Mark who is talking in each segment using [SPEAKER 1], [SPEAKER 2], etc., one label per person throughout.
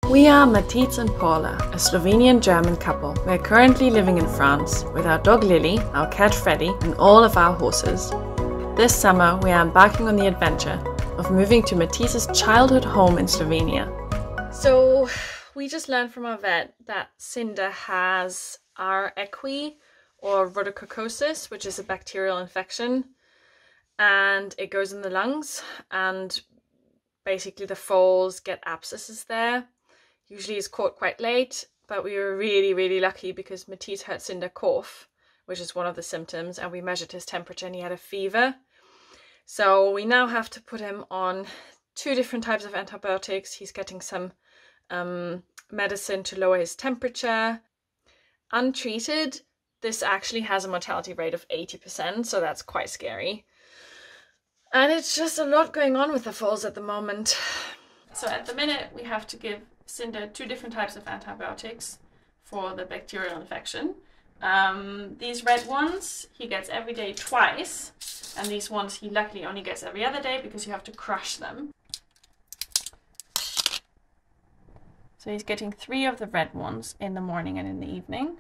[SPEAKER 1] We are Matisse and Paula, a Slovenian-German couple. We are currently living in France with our dog Lily, our cat Freddy, and all of our horses. This summer we are embarking on the adventure of moving to Matisse's childhood home in Slovenia. So we just learned from our vet that Cinder has our equi or rhodococcosis, which is a bacterial infection, and it goes in the lungs, and basically the foals get abscesses there. Usually it's caught quite late, but we were really lucky because Matisse heard Cinder cough, which is one of the symptoms, and we measured his temperature and he had a fever. So we now have to put him on 2 different types of antibiotics. He's getting some medicine to lower his temperature. Untreated, this actually has a mortality rate of 80%, so that's quite scary. And it's just a lot going on with the foals at the moment. So at the minute we have to give Cinder 2 different types of antibiotics for the bacterial infection. These red ones he gets every day twice, and these ones he luckily only gets every other day because you have to crush them. So he's getting 3 of the red ones in the morning and in the evening.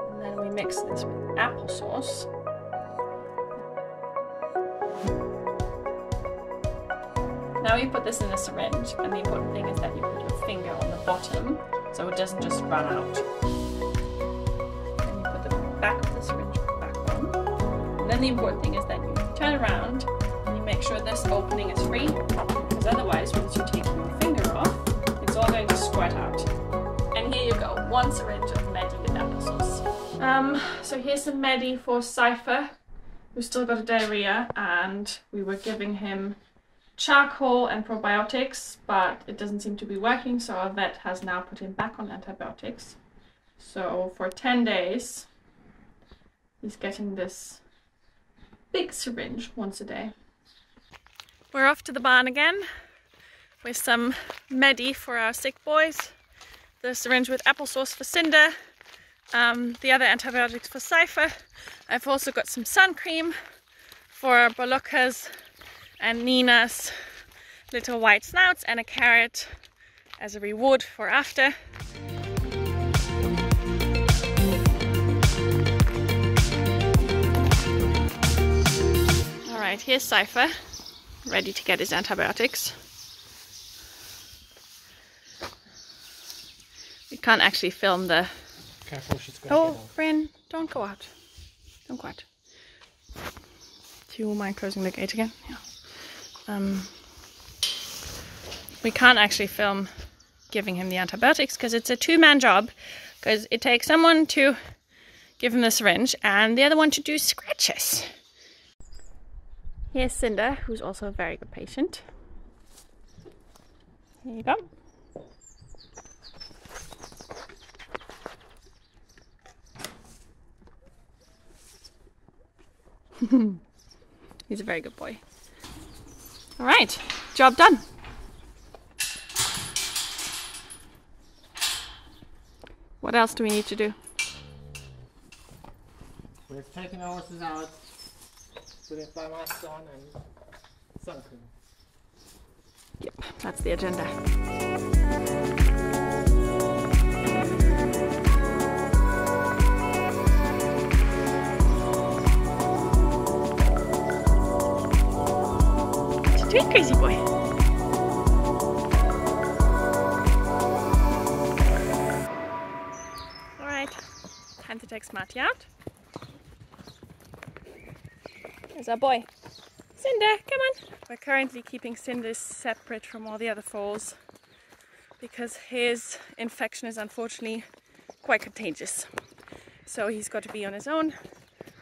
[SPEAKER 1] And then we mix this with applesauce. Now you put this in a syringe, and the important thing is that you put your finger on the bottom so it doesn't just run out. And you put the back of the syringe back on. And then the important thing is that you turn around and you make sure this opening is free, because otherwise once you take your finger off, it's all going to squirt out. And here you go, 1 syringe of Medi with applesauce. So here's some Medi for Cypher, who's still got a diarrhea, and we were giving him charcoal and probiotics, but it doesn't seem to be working, so our vet has now put him back on antibiotics. So for 10 days he's getting this big syringe once a day. We're off to the barn again with some Medi for our sick boys, the syringe with applesauce for Cinder, the other antibiotics for Cypher. I've also got some sun cream for Boloka's and Nina's little white snouts, and a carrot as a reward for after. Alright, here's Cypher, ready to get his antibiotics. We can't actually film the...
[SPEAKER 2] Careful, she's going
[SPEAKER 1] to get out. Bryn, don't go out. Don't go out. Do you mind closing the gate again? Yeah. We can't actually film giving him the antibiotics because it's a 2-man job, because it takes someone to give him the syringe and the other one to do scratches. Here's Cinder, who's also a very good patient. Here you go. He's a very good boy. All right, job done. What else do we need to do?
[SPEAKER 2] We've taken the horses out, putting fly masks on and sun cream.
[SPEAKER 1] Yep, that's the agenda. What are you doing, crazy boy? Alright, time to take Smarty out. There's our boy. Cinder, come on. We're currently keeping Cinder separate from all the other foals because his infection is unfortunately quite contagious. So he's got to be on his own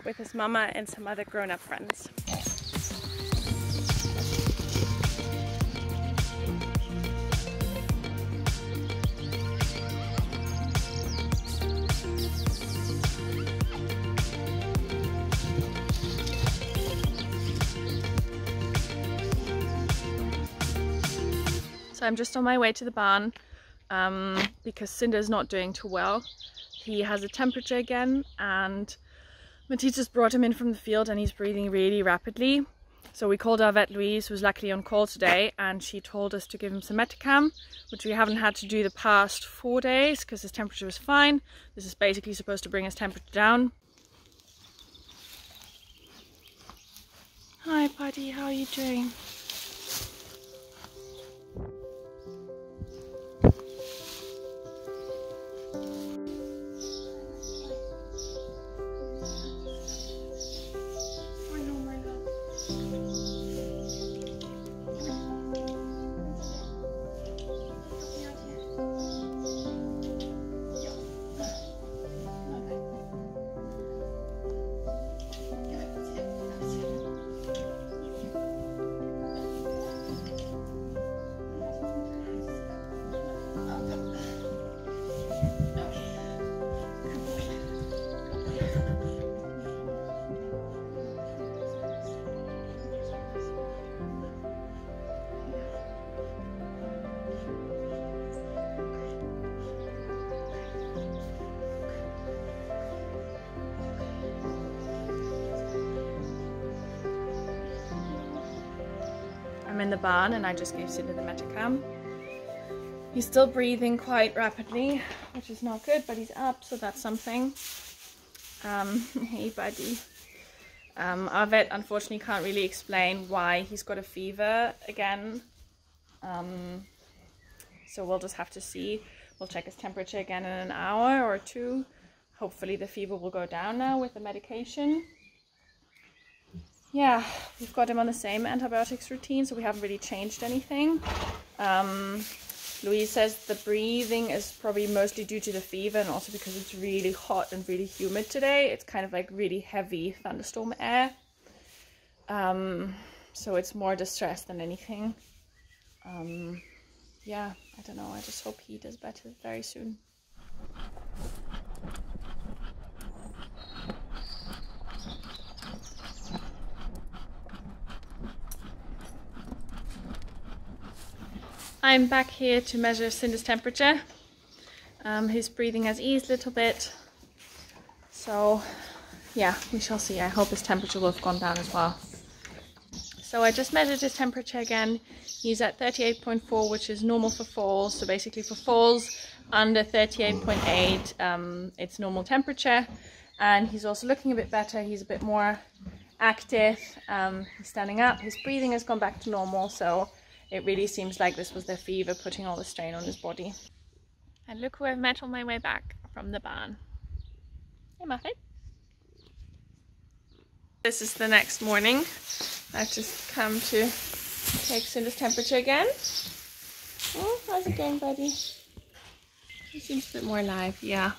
[SPEAKER 1] with his mama and some other grown-up friends. So I'm just on my way to the barn because Cinder's not doing too well. He has a temperature again, and Matisse just brought him in from the field and he's breathing really rapidly. So we called our vet Louise, who's luckily on call today, and she told us to give him some Metacam, which we haven't had to do the past 4 days because his temperature was fine. This is basically supposed to bring his temperature down. Hi buddy, how are you doing? I'm in the barn and I just gave Cinder the Metacam. He's still breathing quite rapidly, which is not good, but he's up, so that's something. Hey buddy. Our vet unfortunately can't really explain why he's got a fever again. So we'll just have to see. We'll check his temperature again in an hour or two. Hopefully the fever will go down now with the medication. Yeah, we've got him on the same antibiotics routine, so we haven't really changed anything. Louise says the breathing is probably mostly due to the fever and also because it's really hot and really humid today. It's kind of like really heavy thunderstorm air. So it's more distress than anything. Yeah, I don't know. I just hope he does better very soon. I'm back here to measure Cinder's temperature. His breathing has eased a little bit. So yeah, we shall see. I hope his temperature will have gone down as well. So I just measured his temperature again. He's at 38.4, which is normal for foals. So basically for foals under 38.8, it's normal temperature. And he's also looking a bit better. He's a bit more active. He's standing up. His breathing has gone back to normal. So it really seems like this was the fever putting all the strain on his body. And look who I've met on my way back from the barn. Hey Muffin. This is the next morning. I've just come to take Cinder's temperature again. Oh, how's it going, buddy? He seems a bit more alive, yeah.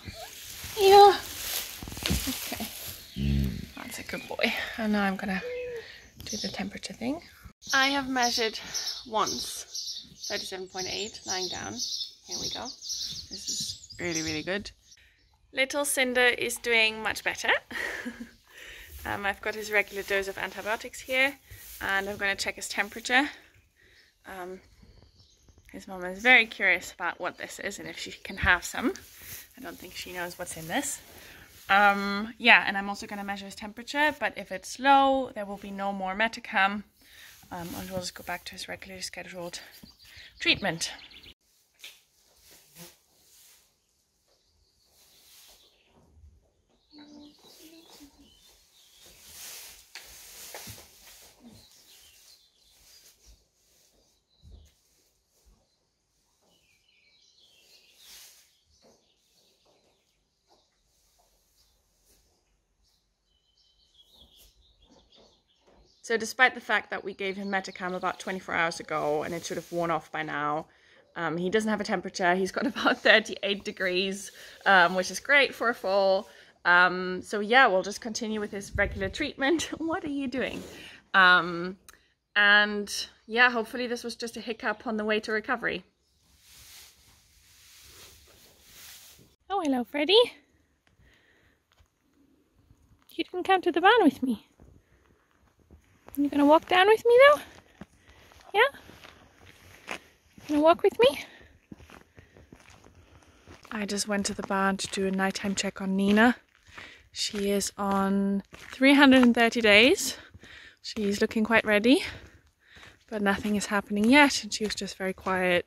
[SPEAKER 1] Yeah. Okay. That's a good boy. And now I'm gonna do the temperature thing. I have measured once, 37.8, lying down. Here we go. This is really, really good. Little Cinder is doing much better. I've got his regular dose of antibiotics here, and I'm going to check his temperature. His mom is very curious about what this is and if she can have some. I don't think she knows what's in this. Yeah, and I'm also going to measure his temperature, but if it's low, there will be no more Metacam. And we'll just go back to his regularly scheduled treatment. So despite the fact that we gave him Metacam about 24 hours ago and it should have worn off by now, he doesn't have a temperature. He's got about 38 degrees, which is great for a foal. So yeah, we'll just continue with his regular treatment. What are you doing? And yeah, hopefully this was just a hiccup on the way to recovery. Oh, hello, Freddie. You didn't come to the barn with me. You gonna walk down with me though? Yeah? Gonna walk with me? I just went to the barn to do a nighttime check on Nina. She is on 330 days. She's looking quite ready, but nothing is happening yet, and she was just very quiet.